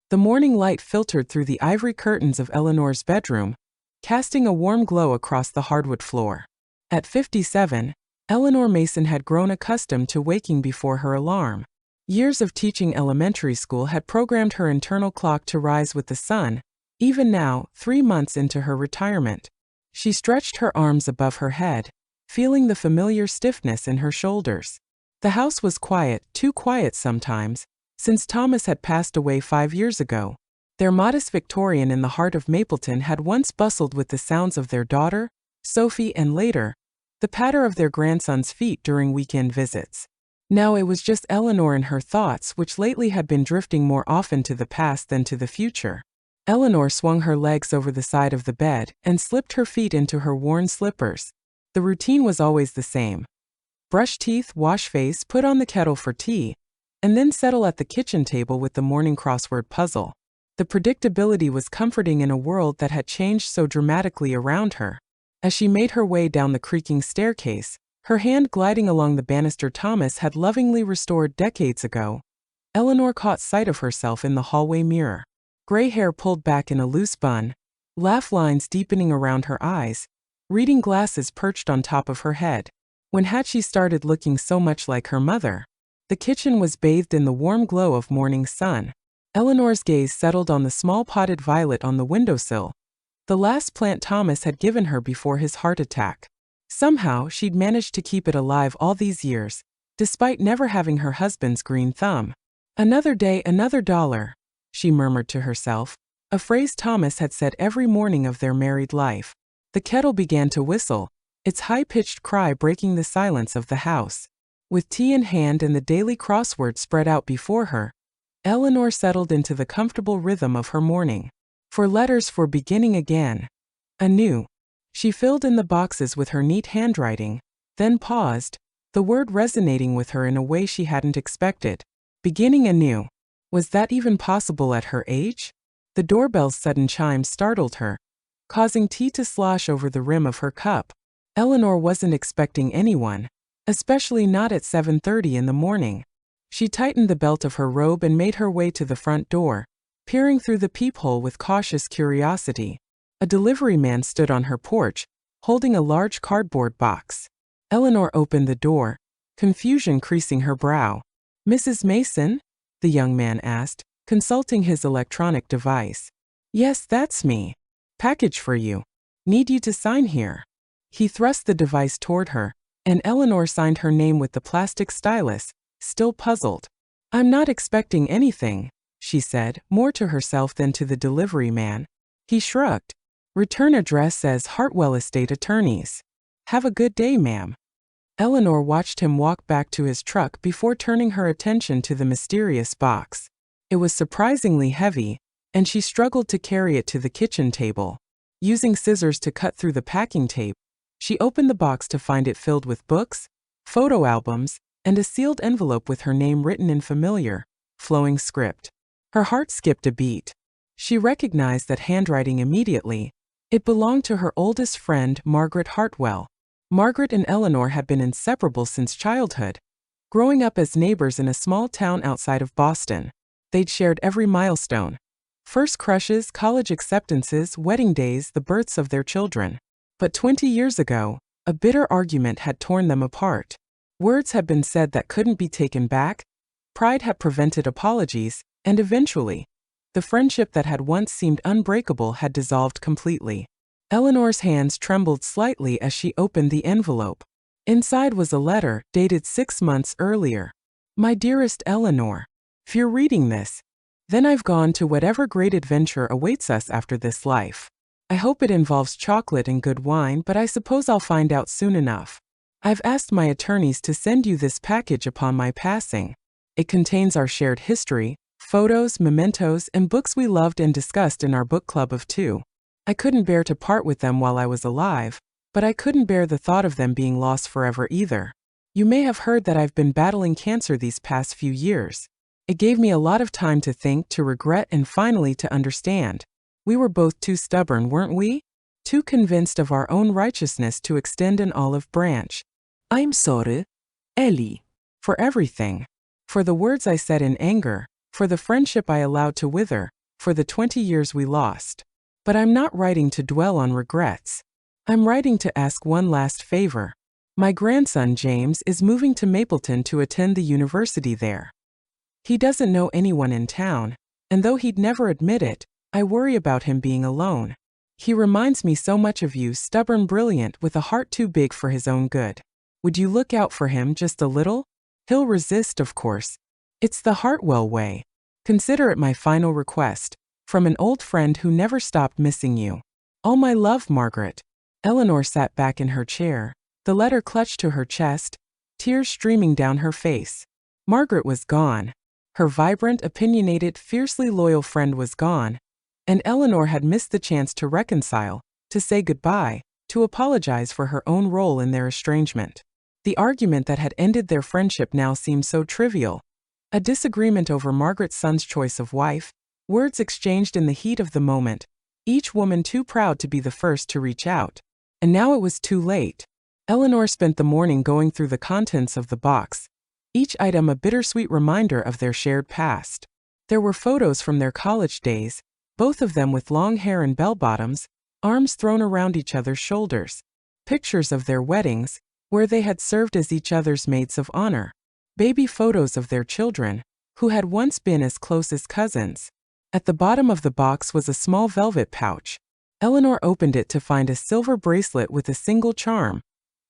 The morning light filtered through the ivory curtains of Eleanor's bedroom, casting a warm glow across the hardwood floor. At 57, Eleanor Mason had grown accustomed to waking before her alarm. Years of teaching elementary school had programmed her internal clock to rise with the sun. Even now, 3 months into her retirement, she stretched her arms above her head, feeling the familiar stiffness in her shoulders. The house was quiet, too quiet sometimes, since Thomas had passed away 5 years ago. Their modest Victorian in the heart of Mapleton had once bustled with the sounds of their daughter, Sophie, and later, the patter of their grandson's feet during weekend visits. Now it was just Eleanor and her thoughts, which lately had been drifting more often to the past than to the future. Eleanor swung her legs over the side of the bed and slipped her feet into her worn slippers. The routine was always the same. Brush teeth, wash face, put on the kettle for tea, and then settle at the kitchen table with the morning crossword puzzle. The predictability was comforting in a world that had changed so dramatically around her. As she made her way down the creaking staircase, her hand gliding along the banister Thomas had lovingly restored decades ago, Eleanor caught sight of herself in the hallway mirror. Gray hair pulled back in a loose bun, laugh lines deepening around her eyes, reading glasses perched on top of her head. When had she started looking so much like her mother? The kitchen was bathed in the warm glow of morning sun. Eleanor's gaze settled on the small potted violet on the windowsill, the last plant Thomas had given her before his heart attack. Somehow, she'd managed to keep it alive all these years, despite never having her husband's green thumb. Another day, another dollar, she murmured to herself, a phrase Thomas had said every morning of their married life. The kettle began to whistle, its high-pitched cry breaking the silence of the house. With tea in hand and the daily crossword spread out before her, Eleanor settled into the comfortable rhythm of her morning. 4 letters for beginning again. Anew. She filled in the boxes with her neat handwriting, then paused, the word resonating with her in a way she hadn't expected. Beginning anew. Was that even possible at her age? The doorbell's sudden chime startled her, causing tea to slosh over the rim of her cup. Eleanor wasn't expecting anyone, especially not at 7:30 in the morning. She tightened the belt of her robe and made her way to the front door, peering through the peephole with cautious curiosity. A delivery man stood on her porch, holding a large cardboard box. Eleanor opened the door, confusion creasing her brow. "Mrs. Mason?" the young man asked, consulting his electronic device. "Yes, that's me. Package for you. Need you to sign here." He thrust the device toward her, and Eleanor signed her name with the plastic stylus, still puzzled. "I'm not expecting anything," she said, more to herself than to the delivery man. He shrugged. "Return address says Hartwell Estate Attorneys. Have a good day, ma'am." Eleanor watched him walk back to his truck before turning her attention to the mysterious box. It was surprisingly heavy, and she struggled to carry it to the kitchen table. Using scissors to cut through the packing tape, she opened the box to find it filled with books, photo albums, and a sealed envelope with her name written in familiar, flowing script. Her heart skipped a beat. She recognized that handwriting immediately. It belonged to her oldest friend, Margaret Hartwell. Margaret and Eleanor had been inseparable since childhood, growing up as neighbors in a small town outside of Boston. They'd shared every milestone: first crushes, college acceptances, wedding days, the births of their children. But 20 years ago, a bitter argument had torn them apart. Words had been said that couldn't be taken back, pride had prevented apologies, and eventually, the friendship that had once seemed unbreakable had dissolved completely. Eleanor's hands trembled slightly as she opened the envelope. Inside was a letter, dated 6 months earlier. "My dearest Eleanor, if you're reading this, then I've gone to whatever great adventure awaits us after this life. I hope it involves chocolate and good wine, but I suppose I'll find out soon enough. I've asked my attorneys to send you this package upon my passing. It contains our shared history, photos, mementos, and books we loved and discussed in our book club of 2. I couldn't bear to part with them while I was alive, but I couldn't bear the thought of them being lost forever either. You may have heard that I've been battling cancer these past few years. It gave me a lot of time to think, to regret, and finally to understand. We were both too stubborn, weren't we? Too convinced of our own righteousness to extend an olive branch. I'm sorry, Ellie. For everything. For the words I said in anger, for the friendship I allowed to wither, for the 20 years we lost. But I'm not writing to dwell on regrets. I'm writing to ask one last favor. My grandson James is moving to Mapleton to attend the university there. He doesn't know anyone in town, and though he'd never admit it, I worry about him being alone. He reminds me so much of you, stubborn, brilliant, with a heart too big for his own good. Would you look out for him just a little? He'll resist, of course. It's the Hartwell way. Consider it my final request, from an old friend who never stopped missing you. All my love, Margaret. Eleanor sat back in her chair, the letter clutched to her chest, tears streaming down her face. Margaret was gone. Her vibrant, opinionated, fiercely loyal friend was gone, and Eleanor had missed the chance to reconcile, to say goodbye, to apologize for her own role in their estrangement. The argument that had ended their friendship now seemed so trivial. A disagreement over Margaret's son's choice of wife, words exchanged in the heat of the moment, each woman too proud to be the first to reach out. And now it was too late. Eleanor spent the morning going through the contents of the box, each item a bittersweet reminder of their shared past. There were photos from their college days, both of them with long hair and bell-bottoms, arms thrown around each other's shoulders. Pictures of their weddings, where they had served as each other's maids of honor. Baby photos of their children, who had once been as close as cousins. At the bottom of the box was a small velvet pouch. Eleanor opened it to find a silver bracelet with a single charm.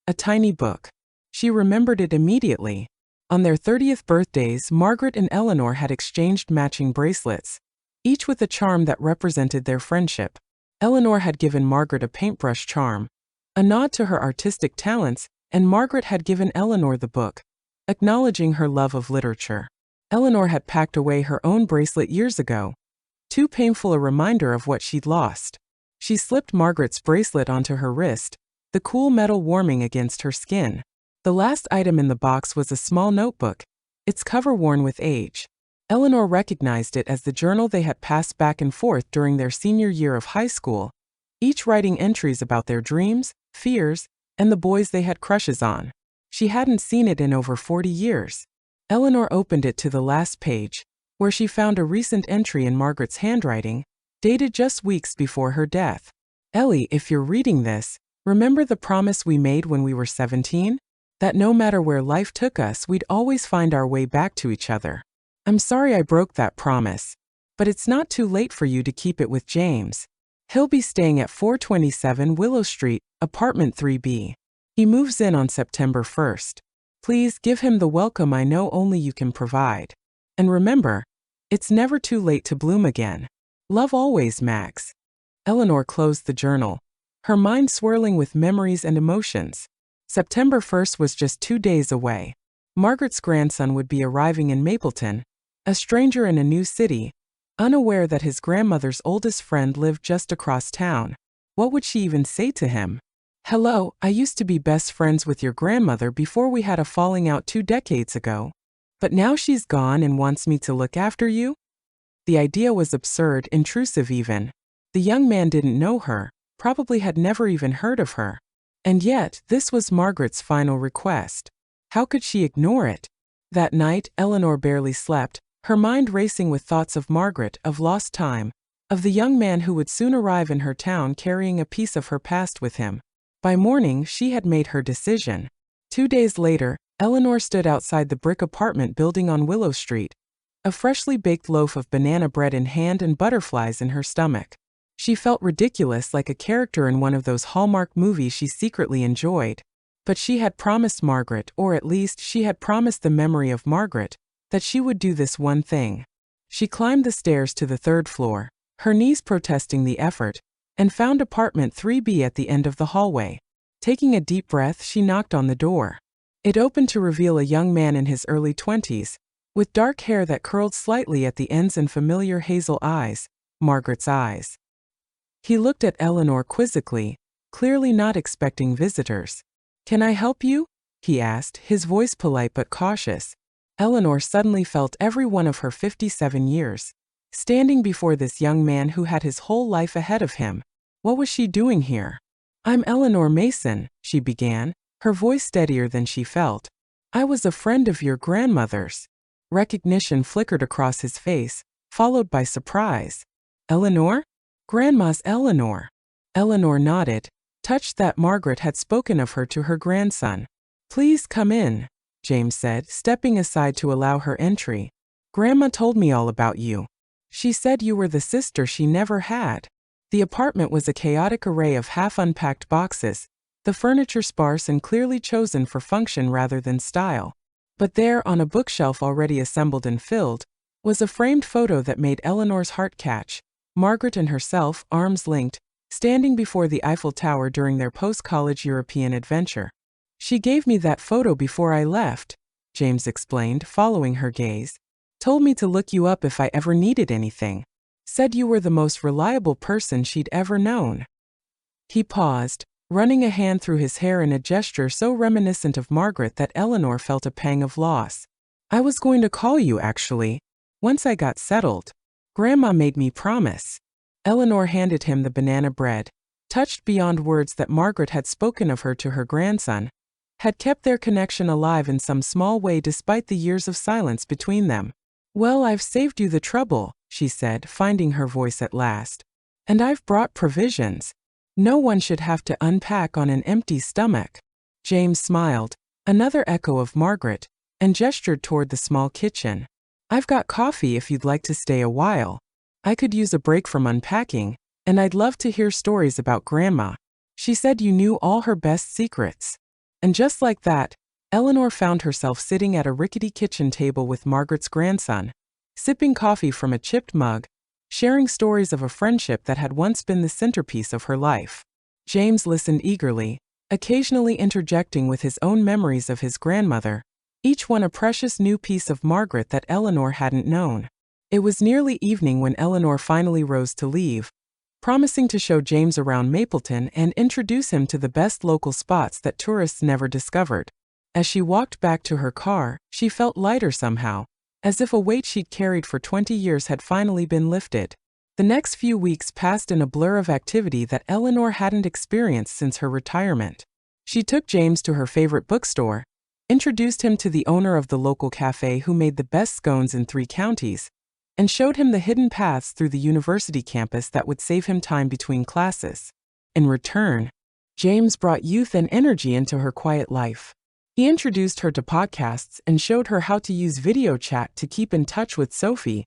A tiny book. She remembered it immediately. On their 30th birthdays, Margaret and Eleanor had exchanged matching bracelets, each with a charm that represented their friendship. Eleanor had given Margaret a paintbrush charm, a nod to her artistic talents, and Margaret had given Eleanor the book, acknowledging her love of literature. Eleanor had packed away her own bracelet years ago, too painful a reminder of what she'd lost. She slipped Margaret's bracelet onto her wrist, the cool metal warming against her skin. The last item in the box was a small notebook, its cover worn with age. Eleanor recognized it as the journal they had passed back and forth during their senior year of high school, each writing entries about their dreams, fears, and the boys they had crushes on. She hadn't seen it in over 40 years. Eleanor opened it to the last page, where she found a recent entry in Margaret's handwriting, dated just weeks before her death. Ellie, if you're reading this, remember the promise we made when we were 17? That no matter where life took us, we'd always find our way back to each other. I'm sorry I broke that promise, but it's not too late for you to keep it with James. He'll be staying at 427 Willow Street, apartment 3B. He moves in on September 1st. Please give him the welcome I know only you can provide. And remember, it's never too late to bloom again. Love always, Max. Eleanor closed the journal, her mind swirling with memories and emotions. September 1st was just 2 days away. Margaret's grandson would be arriving in Mapleton, a stranger in a new city, unaware that his grandmother's oldest friend lived just across town. What would she even say to him? Hello, I used to be best friends with your grandmother before we had a falling out 2 decades ago. But now she's gone and wants me to look after you? The idea was absurd, intrusive even. The young man didn't know her, probably had never even heard of her. And yet, this was Margaret's final request. How could she ignore it? That night, Eleanor barely slept, her mind racing with thoughts of Margaret, of lost time, of the young man who would soon arrive in her town carrying a piece of her past with him. By morning, she had made her decision. 2 days later, Eleanor stood outside the brick apartment building on Willow Street, a freshly baked loaf of banana bread in hand and butterflies in her stomach. She felt ridiculous, like a character in one of those Hallmark movies she secretly enjoyed. But she had promised Margaret, or at least she had promised the memory of Margaret, that she would do this one thing. She climbed the stairs to the 3rd floor, her knees protesting the effort, and found apartment 3B at the end of the hallway. Taking a deep breath, she knocked on the door. It opened to reveal a young man in his early 20s, with dark hair that curled slightly at the ends and familiar hazel eyes, Margaret's eyes. He looked at Eleanor quizzically, clearly not expecting visitors. Can I help you? He asked, his voice polite but cautious. Eleanor suddenly felt every one of her 57 years, standing before this young man who had his whole life ahead of him. What was she doing here? I'm Eleanor Mason, she began, her voice steadier than she felt. I was a friend of your grandmother's. Recognition flickered across his face, followed by surprise. Eleanor? Grandma's Eleanor. Eleanor nodded, touched that Margaret had spoken of her to her grandson. Please come in, James said, stepping aside to allow her entry. Grandma told me all about you. She said you were the sister she never had. The apartment was a chaotic array of half-unpacked boxes, the furniture sparse and clearly chosen for function rather than style. But there, on a bookshelf already assembled and filled, was a framed photo that made Eleanor's heart catch. Margaret and herself, arms linked, standing before the Eiffel Tower during their post-college European adventure. She gave me that photo before I left, James explained, following her gaze. Told me to look you up if I ever needed anything. Said you were the most reliable person she'd ever known. He paused, running a hand through his hair in a gesture so reminiscent of Margaret that Eleanor felt a pang of loss. I was going to call you, actually. Once I got settled. Grandma made me promise. Eleanor handed him the banana bread, touched beyond words that Margaret had spoken of her to her grandson, had kept their connection alive in some small way despite the years of silence between them. Well, I've saved you the trouble, she said, finding her voice at last. And I've brought provisions. No one should have to unpack on an empty stomach. James smiled, another echo of Margaret, and gestured toward the small kitchen. I've got coffee if you'd like to stay a while. I could use a break from unpacking, and I'd love to hear stories about Grandma. She said you knew all her best secrets. And just like that, Eleanor found herself sitting at a rickety kitchen table with Margaret's grandson, sipping coffee from a chipped mug, sharing stories of a friendship that had once been the centerpiece of her life. James listened eagerly, occasionally interjecting with his own memories of his grandmother, each one a precious new piece of Margaret that Eleanor hadn't known. It was nearly evening when Eleanor finally rose to leave, promising to show James around Mapleton and introduce him to the best local spots that tourists never discovered. As she walked back to her car, she felt lighter somehow, as if a weight she'd carried for 20 years had finally been lifted. The next few weeks passed in a blur of activity that Eleanor hadn't experienced since her retirement. She took James to her favorite bookstore, introduced him to the owner of the local cafe who made the best scones in 3 counties, and showed him the hidden paths through the university campus that would save him time between classes. In return, James brought youth and energy into her quiet life. He introduced her to podcasts and showed her how to use video chat to keep in touch with Sophie,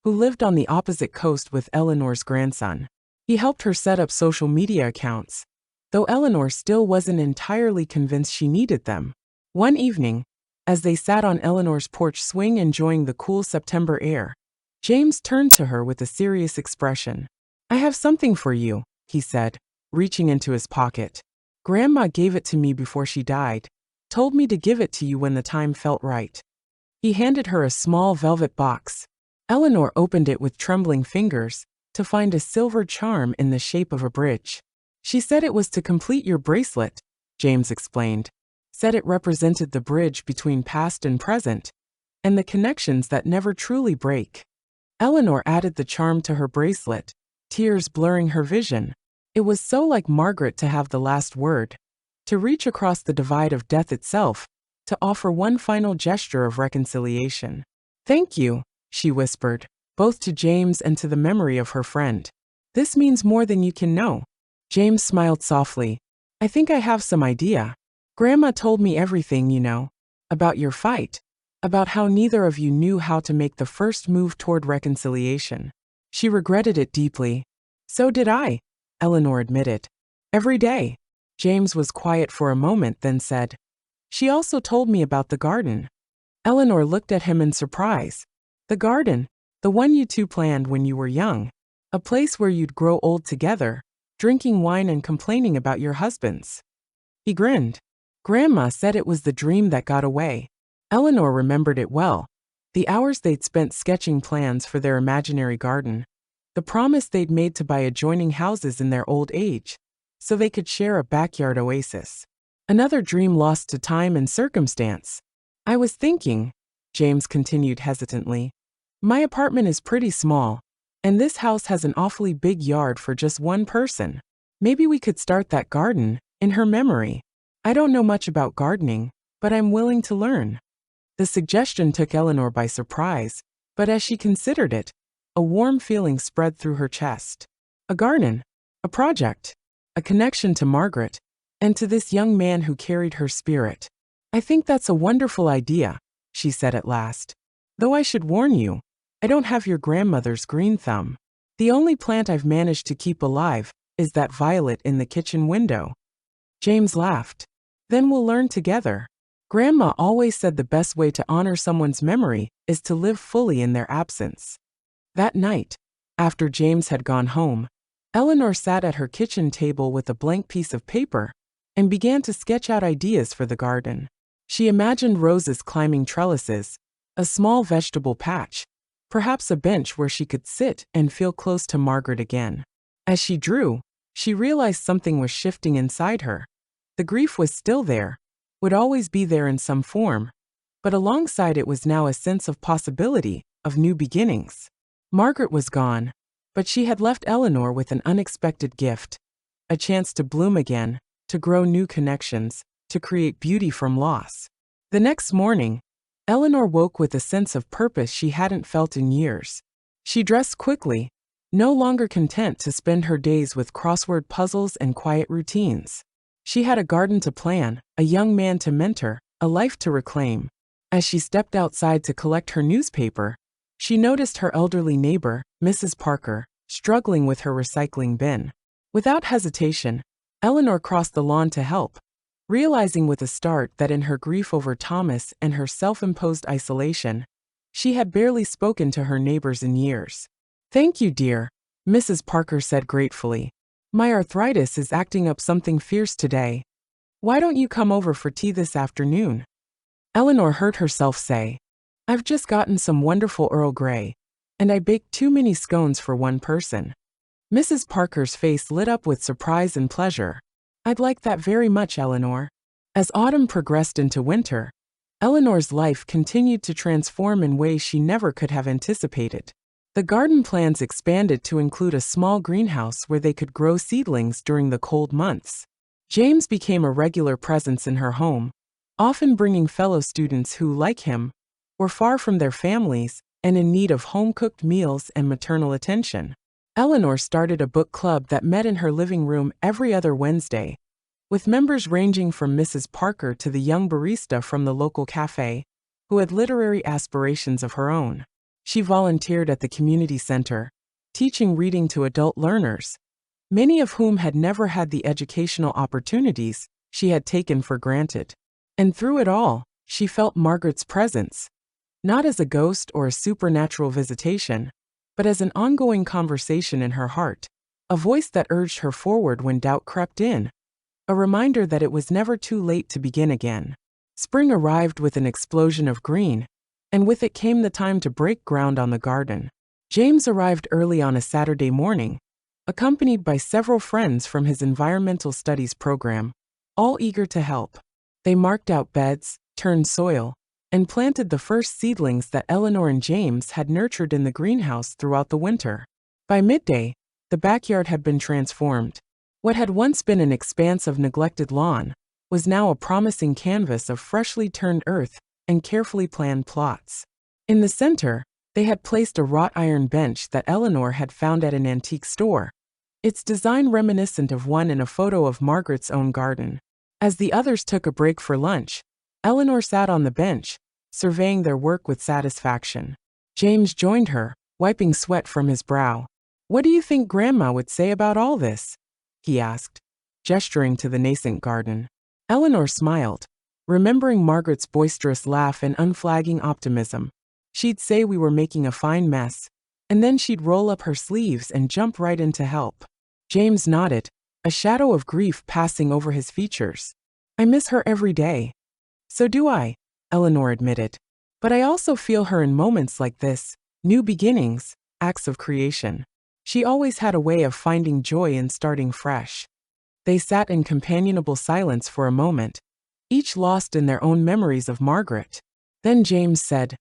who lived on the opposite coast with Eleanor's grandson. He helped her set up social media accounts, though Eleanor still wasn't entirely convinced she needed them. One evening, as they sat on Eleanor's porch swing enjoying the cool September air, James turned to her with a serious expression. I have something for you, he said, reaching into his pocket. Grandma gave it to me before she died. Told me to give it to you when the time felt right. He handed her a small velvet box. Eleanor opened it with trembling fingers, to find a silver charm in the shape of a bridge. She said it was to complete your bracelet, James explained. Said it represented the bridge between past and present, and the connections that never truly break. Eleanor added the charm to her bracelet, tears blurring her vision. It was so like Margaret to have the last word, to reach across the divide of death itself, to offer one final gesture of reconciliation. Thank you, she whispered, both to James and to the memory of her friend. This means more than you can know. James smiled softly. I think I have some idea. Grandma told me everything you know. About your fight. About how neither of you knew how to make the first move toward reconciliation. She regretted it deeply. So did I, Eleanor admitted. Every day. James was quiet for a moment, then said, She also told me about the garden. Eleanor looked at him in surprise. The garden, the one you two planned when you were young. A place where you'd grow old together, drinking wine and complaining about your husbands. He grinned. Grandma said it was the dream that got away. Eleanor remembered it well. The hours they'd spent sketching plans for their imaginary garden. The promise they'd made to buy adjoining houses in their old age, so they could share a backyard oasis. Another dream lost to time and circumstance. I was thinking, James continued hesitantly. My apartment is pretty small, and this house has an awfully big yard for just one person. Maybe we could start that garden, in her memory. I don't know much about gardening, but I'm willing to learn. The suggestion took Eleanor by surprise, but as she considered it, A warm feeling spread through her chest. A garden, a project, a connection to Margaret, and to this young man who carried her spirit. "I think that's a wonderful idea," she said at last. "Though I should warn you, I don't have your grandmother's green thumb. The only plant I've managed to keep alive is that violet in the kitchen window." James laughed. "Then we'll learn together. Grandma always said the best way to honor someone's memory is to live fully in their absence." That night, after James had gone home, Eleanor sat at her kitchen table with a blank piece of paper and began to sketch out ideas for the garden. She imagined roses climbing trellises, a small vegetable patch, perhaps a bench where she could sit and feel close to Margaret again. As she drew, she realized something was shifting inside her. The grief was still there, would always be there in some form, but alongside it was now a sense of possibility, of new beginnings. Margaret was gone, but she had left Eleanor with an unexpected gift, a chance to bloom again, to grow new connections, to create beauty from loss. The next morning, Eleanor woke with a sense of purpose she hadn't felt in years. She dressed quickly, no longer content to spend her days with crossword puzzles and quiet routines. She had a garden to plan, a young man to mentor, a life to reclaim. As she stepped outside to collect her newspaper, she noticed her elderly neighbor, Mrs. Parker, struggling with her recycling bin. Without hesitation, Eleanor crossed the lawn to help, realizing with a start that in her grief over Thomas and her self-imposed isolation, she had barely spoken to her neighbors in years. "Thank you, dear," Mrs. Parker said gratefully. "My arthritis is acting up something fierce today. Why don't you come over for tea this afternoon?" Eleanor heard herself say, "I've just gotten some wonderful Earl Grey, and I baked too many scones for one person." Mrs. Parker's face lit up with surprise and pleasure. "I'd like that very much, Eleanor." As autumn progressed into winter, Eleanor's life continued to transform in ways she never could have anticipated. The garden plans expanded to include a small greenhouse where they could grow seedlings during the cold months. James became a regular presence in her home, often bringing fellow students who, like him, were far from their families and in need of home-cooked meals and maternal attention. Eleanor started a book club that met in her living room every other Wednesday, with members ranging from Mrs. Parker to the young barista from the local cafe, who had literary aspirations of her own. She volunteered at the community center, teaching reading to adult learners, many of whom had never had the educational opportunities she had taken for granted. And through it all, she felt Margaret's presence, not as a ghost or a supernatural visitation, but as an ongoing conversation in her heart, a voice that urged her forward when doubt crept in, a reminder that it was never too late to begin again. Spring arrived with an explosion of green, and with it came the time to break ground on the garden. James arrived early on a Saturday morning, accompanied by several friends from his environmental studies program, all eager to help. They marked out beds, turned soil, and planted the first seedlings that Eleanor and James had nurtured in the greenhouse throughout the winter. By midday, the backyard had been transformed. What had once been an expanse of neglected lawn was now a promising canvas of freshly turned earth and carefully planned plots. In the center, they had placed a wrought iron bench that Eleanor had found at an antique store, its design reminiscent of one in a photo of Margaret's own garden. As the others took a break for lunch, Eleanor sat on the bench, surveying their work with satisfaction. James joined her, wiping sweat from his brow. "What do you think Grandma would say about all this?" he asked, gesturing to the nascent garden. Eleanor smiled, remembering Margaret's boisterous laugh and unflagging optimism. She'd say we were making a fine mess, and then she'd roll up her sleeves and jump right in to help. James nodded, a shadow of grief passing over his features. "I miss her every day." "So do I," Eleanor admitted. "But I also feel her in moments like this, new beginnings, acts of creation. She always had a way of finding joy in starting fresh." They sat in companionable silence for a moment, each lost in their own memories of Margaret. Then James said,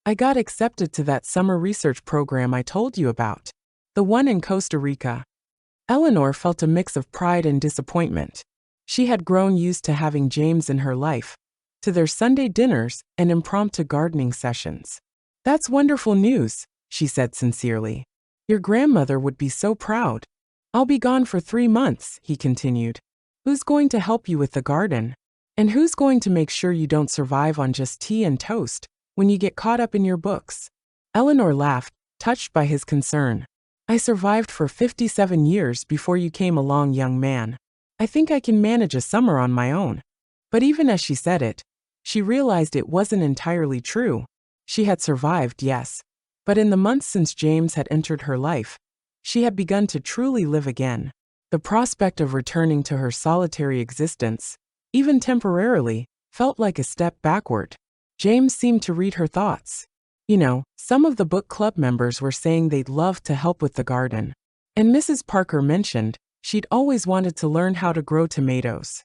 "I got accepted to that summer research program I told you about, the one in Costa Rica." Eleanor felt a mix of pride and disappointment. She had grown used to having James in her life, to their Sunday dinners and impromptu gardening sessions. "That's wonderful news," she said sincerely. Your grandmother would be so proud. I'll be gone for 3 months, he continued. Who's going to help you with the garden? And who's going to make sure you don't survive on just tea and toast when you get caught up in your books? Eleanor laughed, touched by his concern. I survived for 57 years before you came along, young man. I think I can manage a summer on my own. But even as she said it, she realized it wasn't entirely true. She had survived, yes. But in the months since James had entered her life, she had begun to truly live again. The prospect of returning to her solitary existence, even temporarily, felt like a step backward. James seemed to read her thoughts. You know, some of the book club members were saying they'd love to help with the garden. And Mrs. Parker mentioned she'd always wanted to learn how to grow tomatoes.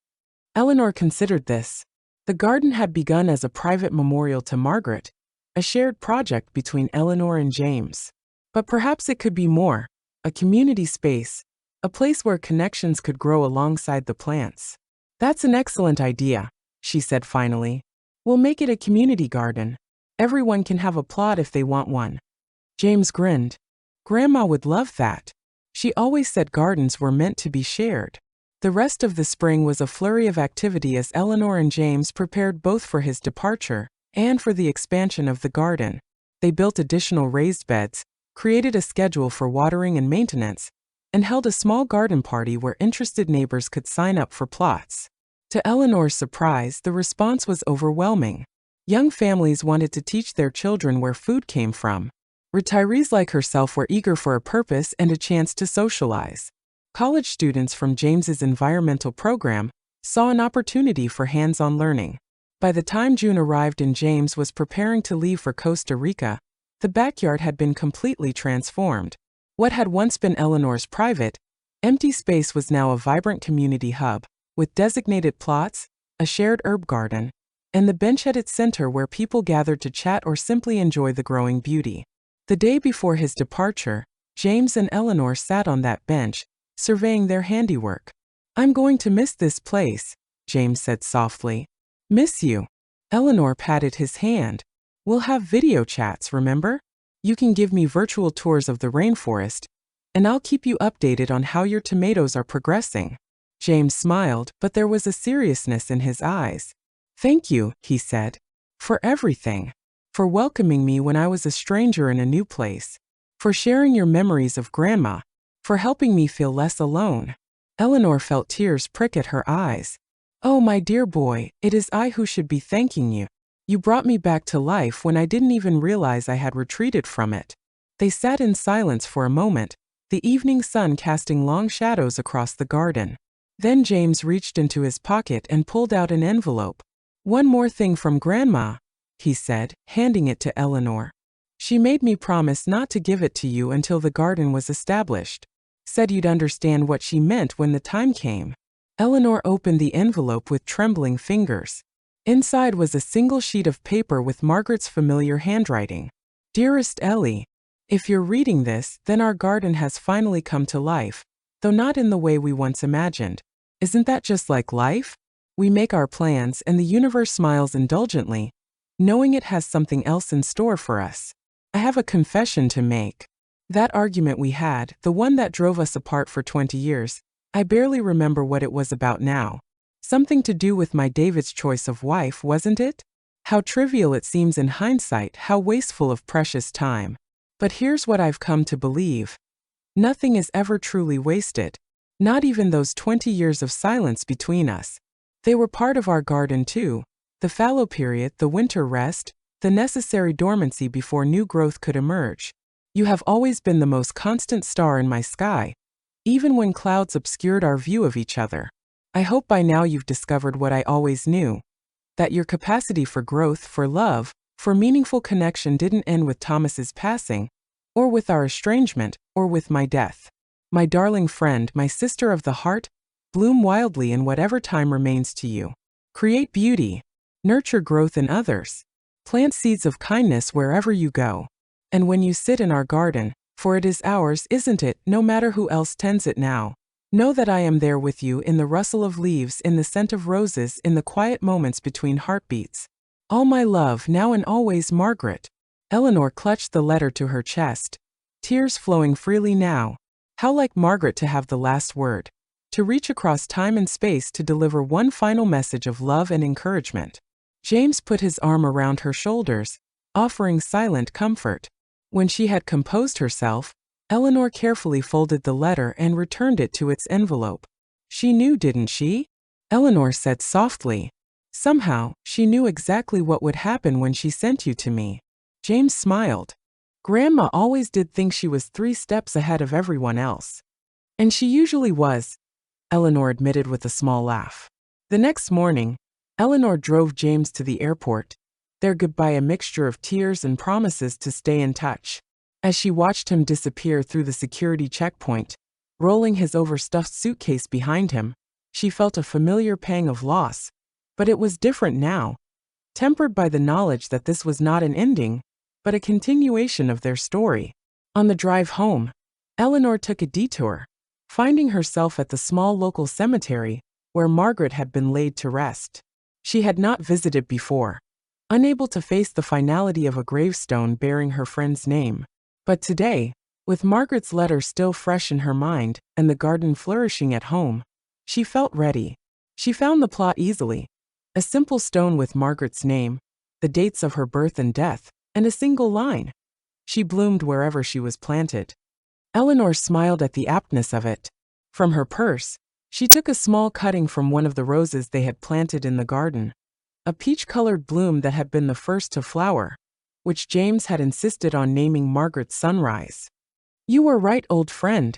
Eleanor considered this. The garden had begun as a private memorial to Margaret, a shared project between Eleanor and James. But perhaps it could be more, a community space, a place where connections could grow alongside the plants. That's an excellent idea, she said finally. We'll make it a community garden. Everyone can have a plot if they want one. James grinned. Grandma would love that. She always said gardens were meant to be shared. The rest of the spring was a flurry of activity as Eleanor and James prepared both for his departure and for the expansion of the garden. They built additional raised beds, created a schedule for watering and maintenance, and held a small garden party where interested neighbors could sign up for plots. To Eleanor's surprise, the response was overwhelming. Young families wanted to teach their children where food came from. Retirees like herself were eager for a purpose and a chance to socialize. College students from James's environmental program saw an opportunity for hands-on learning. By the time June arrived and James was preparing to leave for Costa Rica, the backyard had been completely transformed. What had once been Eleanor's private, empty space was now a vibrant community hub, with designated plots, a shared herb garden, and the bench at its center where people gathered to chat or simply enjoy the growing beauty. The day before his departure, James and Eleanor sat on that bench, surveying their handiwork. I'm going to miss this place, James said softly. Miss you? Eleanor patted his hand. We'll have video chats, remember? You can give me virtual tours of the rainforest, and I'll keep you updated on how your tomatoes are progressing. James smiled, but there was a seriousness in his eyes. Thank you, he said, for everything. For welcoming me when I was a stranger in a new place. For sharing your memories of Grandma. For helping me feel less alone. Eleanor felt tears prick at her eyes. Oh, my dear boy, it is I who should be thanking you. You brought me back to life when I didn't even realize I had retreated from it. They sat in silence for a moment, the evening sun casting long shadows across the garden. Then James reached into his pocket and pulled out an envelope. One more thing from Grandma, he said, handing it to Eleanor. She made me promise not to give it to you until the garden was established. Said you'd understand what she meant when the time came. Eleanor opened the envelope with trembling fingers. Inside was a single sheet of paper with Margaret's familiar handwriting. Dearest Ellie, if you're reading this, then our garden has finally come to life, though not in the way we once imagined. Isn't that just like life? We make our plans and the universe smiles indulgently, knowing it has something else in store for us. I have a confession to make. That argument we had, the one that drove us apart for 20 years, I barely remember what it was about now. Something to do with my David's choice of wife, wasn't it? How trivial it seems in hindsight, how wasteful of precious time. But here's what I've come to believe. Nothing is ever truly wasted. Not even those 20 years of silence between us. They were part of our garden too. The fallow period, the winter rest, the necessary dormancy before new growth could emerge. You have always been the most constant star in my sky, even when clouds obscured our view of each other. I hope by now you've discovered what I always knew. That your capacity for growth, for love, for meaningful connection didn't end with Thomas's passing, or with our estrangement, or with my death. My darling friend, my sister of the heart, bloom wildly in whatever time remains to you. Create beauty. Nurture growth in others. Plant seeds of kindness wherever you go. And when you sit in our garden, for it is ours, isn't it, no matter who else tends it now, know that I am there with you in the rustle of leaves, in the scent of roses, in the quiet moments between heartbeats. All my love, now and always, Margaret. Eleanor clutched the letter to her chest, tears flowing freely now. How like Margaret to have the last word, to reach across time and space to deliver one final message of love and encouragement. James put his arm around her shoulders, offering silent comfort. When she had composed herself, Eleanor carefully folded the letter and returned it to its envelope. She knew, didn't she? Eleanor said softly. Somehow, she knew exactly what would happen when she sent you to me. James smiled. Grandma always did think she was 3 steps ahead of everyone else. And she usually was, Eleanor admitted with a small laugh. The next morning, Eleanor drove James to the airport, their goodbye a mixture of tears and promises to stay in touch. As she watched him disappear through the security checkpoint, rolling his overstuffed suitcase behind him, she felt a familiar pang of loss. But it was different now, tempered by the knowledge that this was not an ending, but a continuation of their story. On the drive home, Eleanor took a detour, finding herself at the small local cemetery where Margaret had been laid to rest. She had not visited before, unable to face the finality of a gravestone bearing her friend's name. But today, with Margaret's letter still fresh in her mind and the garden flourishing at home, she felt ready. She found the plot easily. A simple stone with Margaret's name, the dates of her birth and death, and a single line. She bloomed wherever she was planted. Eleanor smiled at the aptness of it. From her purse, she took a small cutting from one of the roses they had planted in the garden, a peach-colored bloom that had been the first to flower, which James had insisted on naming Margaret's sunrise. You were right, old friend,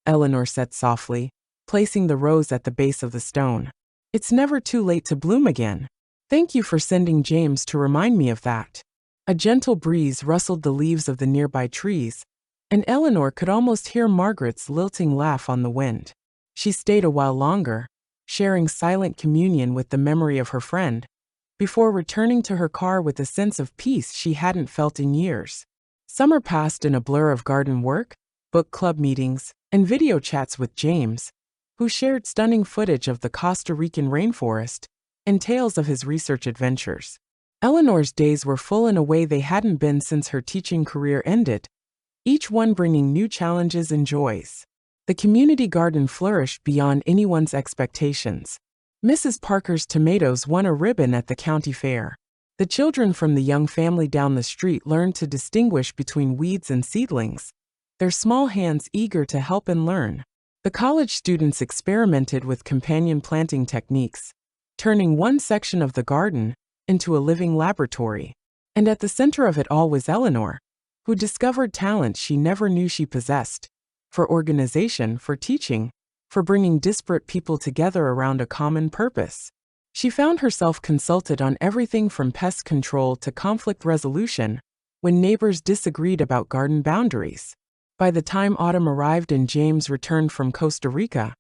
Eleanor said softly, placing the rose at the base of the stone. It's never too late to bloom again. Thank you for sending James to remind me of that. A gentle breeze rustled the leaves of the nearby trees, and Eleanor could almost hear Margaret's lilting laugh on the wind. She stayed a while longer, sharing silent communion with the memory of her friend, before returning to her car with a sense of peace she hadn't felt in years. Summer passed in a blur of garden work, book club meetings, and video chats with James, who shared stunning footage of the Costa Rican rainforest and tales of his research adventures. Eleanor's days were full in a way they hadn't been since her teaching career ended, each one bringing new challenges and joys. The community garden flourished beyond anyone's expectations. Mrs. Parker's tomatoes won a ribbon at the county fair. The children from the young family down the street learned to distinguish between weeds and seedlings, their small hands eager to help and learn. The college students experimented with companion planting techniques, turning one section of the garden into a living laboratory. And at the center of it all was Eleanor, who discovered talent she never knew she possessed, for organization, for teaching, for bringing disparate people together around a common purpose. She found herself consulted on everything from pest control to conflict resolution when neighbors disagreed about garden boundaries. By the time autumn arrived and James returned from Costa Rica,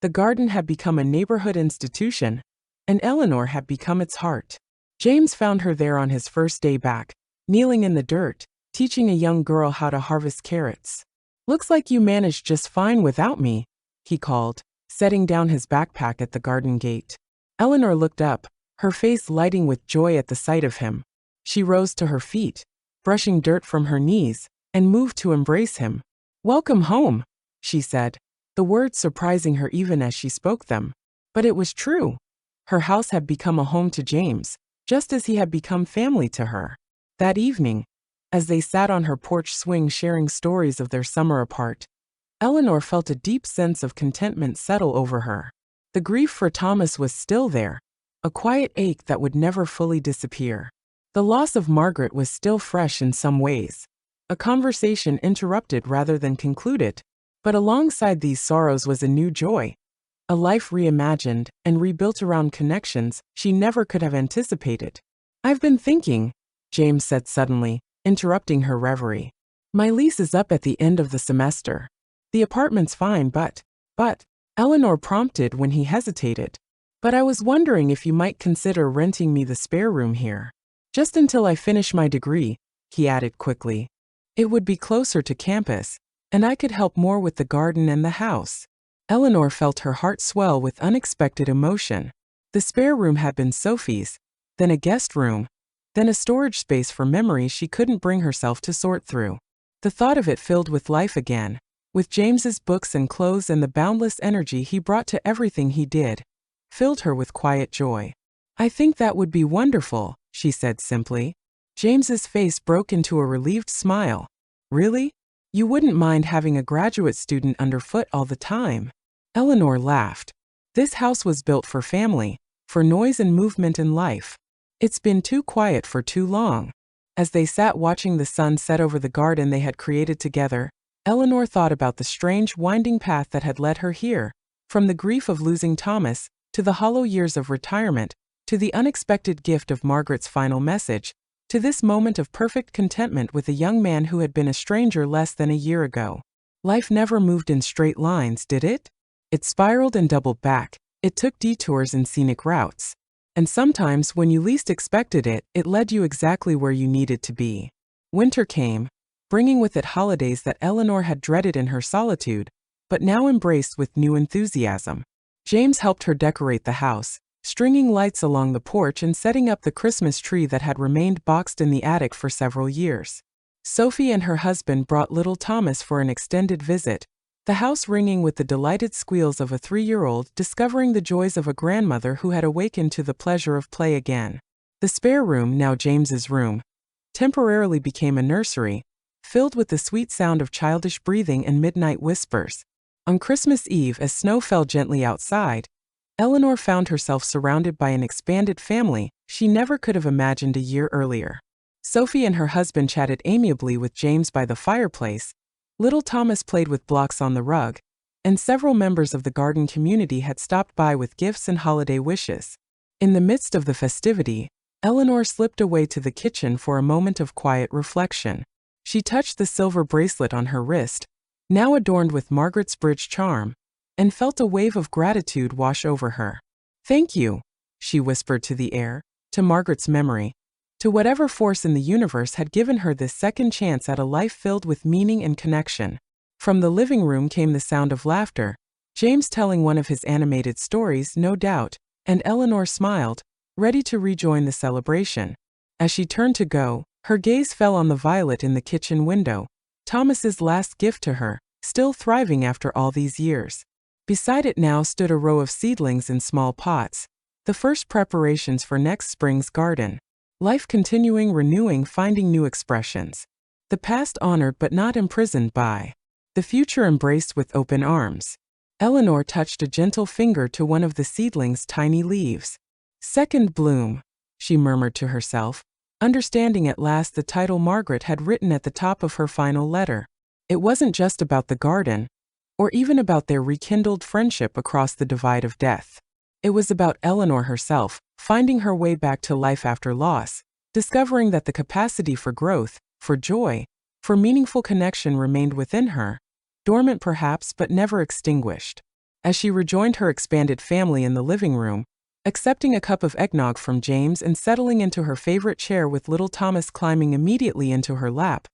the garden had become a neighborhood institution, and Eleanor had become its heart. James found her there on his first day back, kneeling in the dirt, teaching a young girl how to harvest carrots. Looks like you managed just fine without me, he called, setting down his backpack at the garden gate. Eleanor looked up, her face lighting with joy at the sight of him. She rose to her feet, brushing dirt from her knees, and moved to embrace him. Welcome home, she said, the words surprising her even as she spoke them. But it was true. Her house had become a home to James, just as he had become family to her. That evening, as they sat on her porch swing sharing stories of their summer apart, Eleanor felt a deep sense of contentment settle over her. The grief for Thomas was still there, a quiet ache that would never fully disappear. The loss of Margaret was still fresh in some ways, a conversation interrupted rather than concluded. But alongside these sorrows was a new joy, a life reimagined and rebuilt around connections she never could have anticipated. I've been thinking, James said suddenly, interrupting her reverie. My lease is up at the end of the semester. The apartment's fine, but, Eleanor prompted when he hesitated. But I was wondering if you might consider renting me the spare room here. Just until I finish my degree, he added quickly. It would be closer to campus, and I could help more with the garden and the house. Eleanor felt her heart swell with unexpected emotion. The spare room had been Sophie's, then a guest room, then a storage space for memories she couldn't bring herself to sort through. The thought of it filled with life again, with James's books and clothes, and the boundless energy he brought to everything he did, filled her with quiet joy. "I think that would be wonderful," she said simply. James's face broke into a relieved smile. "Really? You wouldn't mind having a graduate student underfoot all the time?" Eleanor laughed. "This house was built for family, for noise and movement in life. It's been too quiet for too long." As they sat watching the sun set over the garden they had created together, Eleanor thought about the strange, winding path that had led her here, from the grief of losing Thomas, to the hollow years of retirement, to the unexpected gift of Margaret's final message, to this moment of perfect contentment with a young man who had been a stranger less than a year ago. Life never moved in straight lines, did it? It spiraled and doubled back. It took detours and scenic routes. And sometimes, when you least expected it, it led you exactly where you needed to be. Winter came, bringing with it holidays that Eleanor had dreaded in her solitude, but now embraced with new enthusiasm. James helped her decorate the house, stringing lights along the porch and setting up the Christmas tree that had remained boxed in the attic for several years. Sophie and her husband brought little Thomas for an extended visit, the house ringing with the delighted squeals of a 3-year-old discovering the joys of a grandmother who had awakened to the pleasure of play again. The spare room, now James's room, temporarily became a nursery, filled with the sweet sound of childish breathing and midnight whispers. On Christmas Eve, as snow fell gently outside, Eleanor found herself surrounded by an expanded family she never could have imagined a year earlier. Sophie and her husband chatted amiably with James by the fireplace, little Thomas played with blocks on the rug, and several members of the garden community had stopped by with gifts and holiday wishes. In the midst of the festivity, Eleanor slipped away to the kitchen for a moment of quiet reflection. She touched the silver bracelet on her wrist, now adorned with Margaret's bridge charm, and felt a wave of gratitude wash over her. "Thank you," she whispered to the air, to Margaret's memory, to whatever force in the universe had given her this second chance at a life filled with meaning and connection. From the living room came the sound of laughter, James telling one of his animated stories, no doubt, and Eleanor smiled, ready to rejoin the celebration. As she turned to go, her gaze fell on the violet in the kitchen window, Thomas's last gift to her, still thriving after all these years. Beside it now stood a row of seedlings in small pots, the first preparations for next spring's garden. Life continuing, renewing, finding new expressions. The past honored but not imprisoned by. The future embraced with open arms. Eleanor touched a gentle finger to one of the seedling's tiny leaves. "Second bloom," she murmured to herself, understanding at last the title Margaret had written at the top of her final letter. It wasn't just about the garden, or even about their rekindled friendship across the divide of death. It was about Eleanor herself, finding her way back to life after loss, discovering that the capacity for growth, for joy, for meaningful connection remained within her, dormant perhaps but never extinguished. As she rejoined her expanded family in the living room, accepting a cup of eggnog from James and settling into her favorite chair with little Thomas climbing immediately into her lap,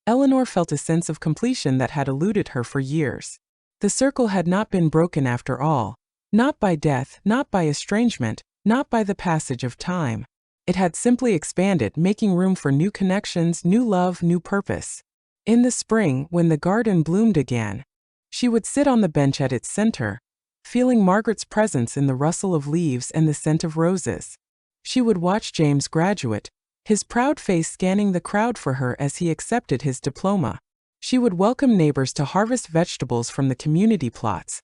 Eleanor felt a sense of completion that had eluded her for years. The circle had not been broken after all. Not by death, not by estrangement, not by the passage of time. It had simply expanded, making room for new connections, new love, new purpose. In the spring, when the garden bloomed again, she would sit on the bench at its center, feeling Margaret's presence in the rustle of leaves and the scent of roses. She would watch James graduate, his proud face scanning the crowd for her as he accepted his diploma. She would welcome neighbors to harvest vegetables from the community plots,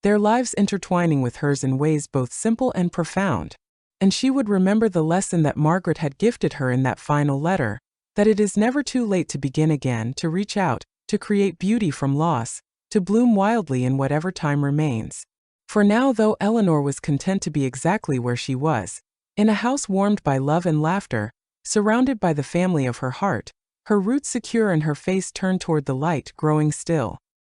their lives intertwining with hers in ways both simple and profound. And she would remember the lesson that Margaret had gifted her in that final letter, that it is never too late to begin again, to reach out, to create beauty from loss, to bloom wildly in whatever time remains. For now, though Eleanor was content to be exactly where she was, in a house warmed by love and laughter, surrounded by the family of her heart, her roots secure and her face turned toward the light growing still.